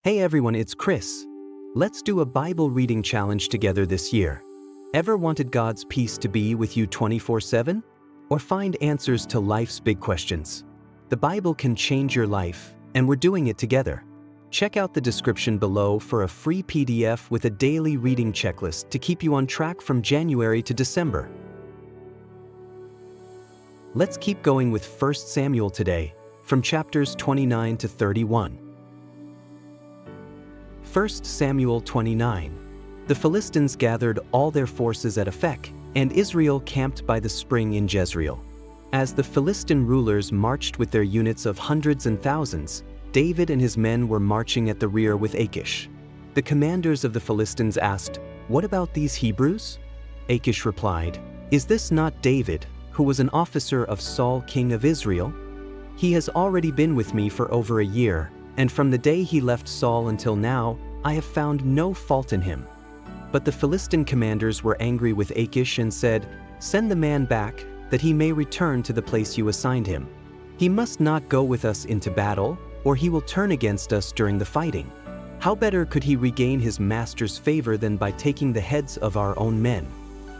Hey everyone, it's Chris. Let's do a Bible reading challenge together this year. Ever wanted God's peace to be with you 24/7? Or find answers to life's big questions? The Bible can change your life, and we're doing it together. Check out the description below for a free PDF with a daily reading checklist to keep you on track from January to December. Let's keep going with 1 Samuel today, from chapters 29 to 31. 1 Samuel 29. The Philistines gathered all their forces at Aphek, and Israel camped by the spring in Jezreel. As the Philistine rulers marched with their units of hundreds and thousands, David and his men were marching at the rear with Achish. The commanders of the Philistines asked, "What about these Hebrews?" Achish replied, "Is this not David, who was an officer of Saul king of Israel? He has already been with me for over a year, and from the day he left Saul until now, I have found no fault in him." But the Philistine commanders were angry with Achish and said, "Send the man back, that he may return to the place you assigned him. He must not go with us into battle, or he will turn against us during the fighting. How better could he regain his master's favor than by taking the heads of our own men?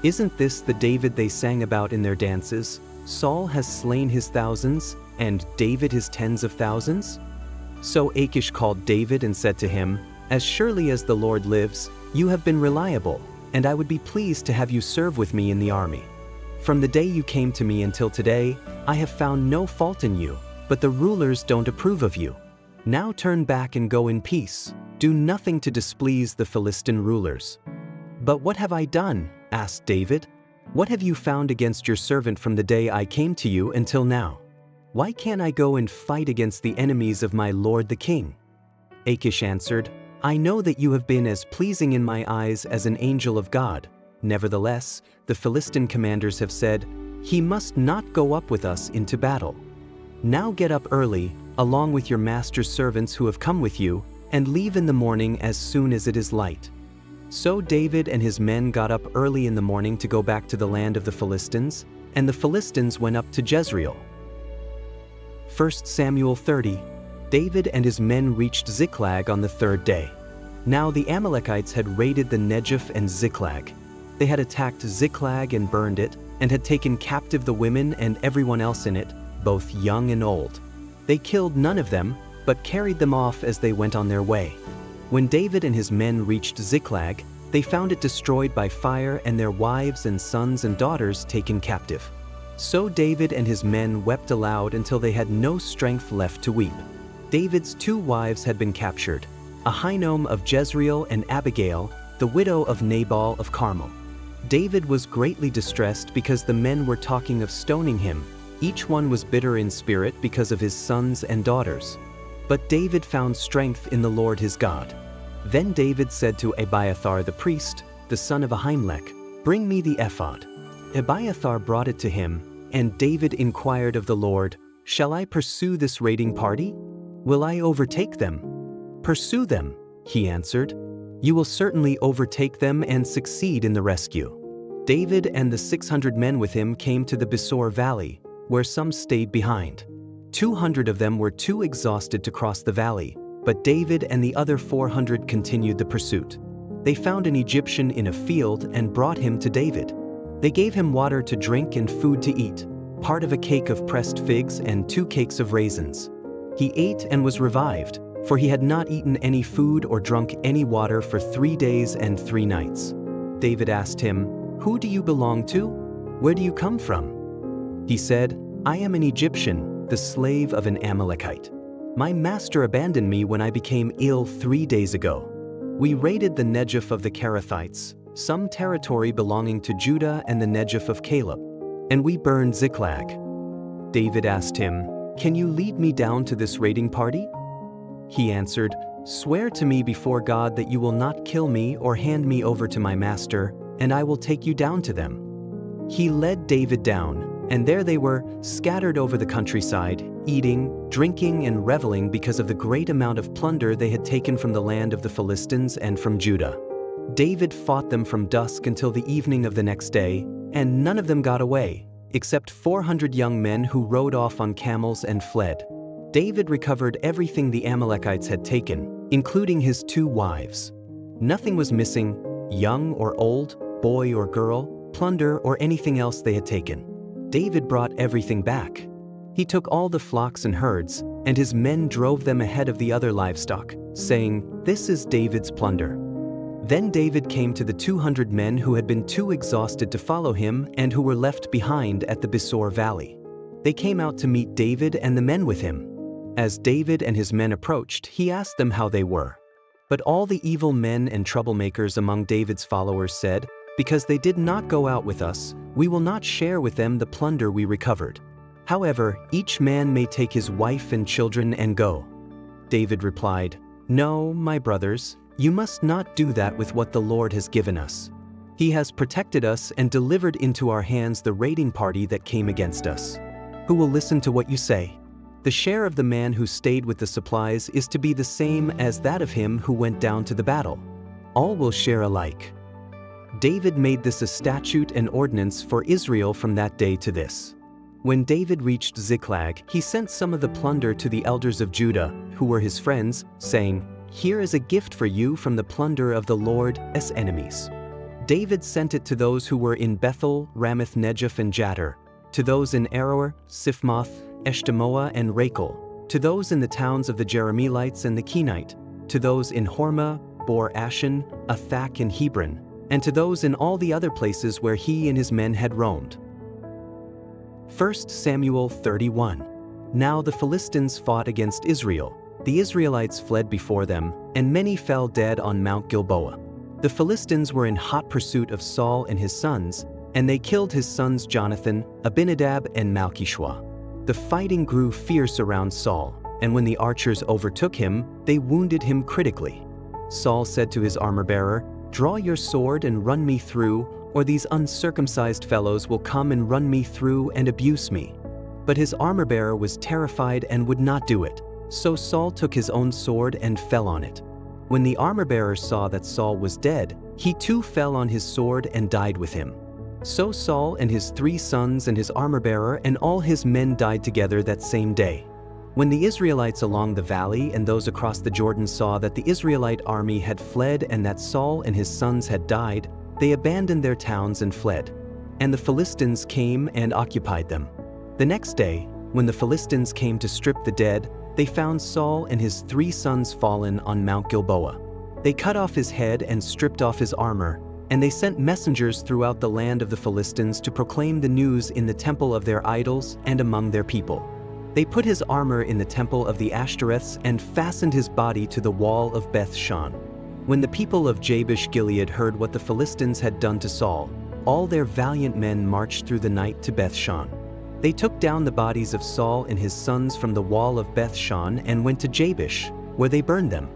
Isn't this the David they sang about in their dances? Saul has slain his thousands, and David his tens of thousands?" So Achish called David and said to him, "As surely as the Lord lives, you have been reliable, and I would be pleased to have you serve with me in the army. From the day you came to me until today, I have found no fault in you, but the rulers don't approve of you. Now turn back and go in peace. Do nothing to displease the Philistine rulers." "But what have I done?" asked David. "What have you found against your servant from the day I came to you until now? Why can't I go and fight against the enemies of my lord the king?" Achish answered, "I know that you have been as pleasing in my eyes as an angel of God. Nevertheless, the Philistine commanders have said, 'He must not go up with us into battle.' Now get up early, along with your master's servants who have come with you, and leave in the morning as soon as it is light." So David and his men got up early in the morning to go back to the land of the Philistines, and the Philistines went up to Jezreel. 1 Samuel 30. David and his men reached Ziklag on the third day. Now the Amalekites had raided the Negev and Ziklag. They had attacked Ziklag and burned it, and had taken captive the women and everyone else in it, both young and old. They killed none of them, but carried them off as they went on their way. When David and his men reached Ziklag, they found it destroyed by fire and their wives and sons and daughters taken captive. So David and his men wept aloud until they had no strength left to weep. David's two wives had been captured, Ahinoam of Jezreel and Abigail, the widow of Nabal of Carmel. David was greatly distressed because the men were talking of stoning him. Each one was bitter in spirit because of his sons and daughters. But David found strength in the Lord his God. Then David said to Abiathar the priest, the son of Ahimelech, "Bring me the ephod." Abiathar brought it to him, and David inquired of the Lord, "Shall I pursue this raiding party? Will I overtake them?" "Pursue them," he answered. "You will certainly overtake them and succeed in the rescue." David and the 600 men with him came to the Besor valley, where some stayed behind. 200 of them were too exhausted to cross the valley, but David and the other 400 continued the pursuit. They found an Egyptian in a field and brought him to David. They gave him water to drink and food to eat, part of a cake of pressed figs and 2 cakes of raisins. He ate and was revived, for he had not eaten any food or drunk any water for 3 days and 3 nights. David asked him, "Who do you belong to? Where do you come from?" He said, "I am an Egyptian, the slave of an Amalekite. My master abandoned me when I became ill 3 days ago. We raided the Negev of the Kerethites, some territory belonging to Judah and the Negev of Caleb, and we burned Ziklag." David asked him, "Can you lead me down to this raiding party?" He answered, "Swear to me before God that you will not kill me or hand me over to my master, and I will take you down to them." He led David down, and there they were, scattered over the countryside, eating, drinking, and reveling because of the great amount of plunder they had taken from the land of the Philistines and from Judah. David fought them from dusk until the evening of the next day, and none of them got away, except 400 young men who rode off on camels and fled. David recovered everything the Amalekites had taken, including his 2 wives. Nothing was missing, young or old, boy or girl, plunder or anything else they had taken. David brought everything back. He took all the flocks and herds, and his men drove them ahead of the other livestock, saying, "This is David's plunder." Then David came to the 200 men who had been too exhausted to follow him and who were left behind at the Besor Valley. They came out to meet David and the men with him. As David and his men approached, he asked them how they were. But all the evil men and troublemakers among David's followers said, "Because they did not go out with us, we will not share with them the plunder we recovered. However, each man may take his wife and children and go." David replied, "No, my brothers, you must not do that with what the Lord has given us. He has protected us and delivered into our hands the raiding party that came against us. Who will listen to what you say? The share of the man who stayed with the supplies is to be the same as that of him who went down to the battle. All will share alike." David made this a statute and ordinance for Israel from that day to this. When David reached Ziklag, he sent some of the plunder to the elders of Judah, who were his friends, saying, "Here is a gift for you from the plunder of the Lord's enemies." David sent it to those who were in Bethel, Ramoth Negev and Jattir, to those in Aroer, Siphmoth, Eshtemoa and Rachel, to those in the towns of the Jerahmeelites and the Kenite, to those in Hormah, Bor Ashan, Athak and Hebron, and to those in all the other places where he and his men had roamed. 1 Samuel 31. Now the Philistines fought against Israel. The Israelites fled before them, and many fell dead on Mount Gilboa. The Philistines were in hot pursuit of Saul and his sons, and they killed his sons Jonathan, Abinadab and Malchishua. The fighting grew fierce around Saul, and when the archers overtook him, they wounded him critically. Saul said to his armor-bearer, "Draw your sword and run me through, or these uncircumcised fellows will come and run me through and abuse me." But his armor-bearer was terrified and would not do it. So Saul took his own sword and fell on it. When the armor-bearer saw that Saul was dead, he too fell on his sword and died with him. So Saul and his 3 sons and his armor-bearer and all his men died together that same day. When the Israelites along the valley and those across the Jordan saw that the Israelite army had fled and that Saul and his sons had died, they abandoned their towns and fled. And the Philistines came and occupied them. The next day, when the Philistines came to strip the dead, they found Saul and his 3 sons fallen on Mount Gilboa. They cut off his head and stripped off his armor, and they sent messengers throughout the land of the Philistines to proclaim the news in the temple of their idols and among their people. They put his armor in the temple of the Ashtoreths and fastened his body to the wall of Beth-shan. When the people of Jabesh Gilead heard what the Philistines had done to Saul, all their valiant men marched through the night to Beth-shan. They took down the bodies of Saul and his sons from the wall of Beth-shan and went to Jabesh, where they burned them.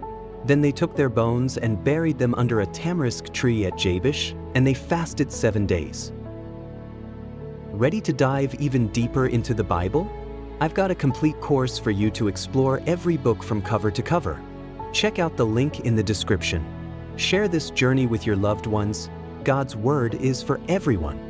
Then they took their bones and buried them under a tamarisk tree at Jabesh, and they fasted 7 days. Ready to dive even deeper into the Bible? I've got a complete course for you to explore every book from cover to cover. Check out the link in the description. Share this journey with your loved ones. God's Word is for everyone.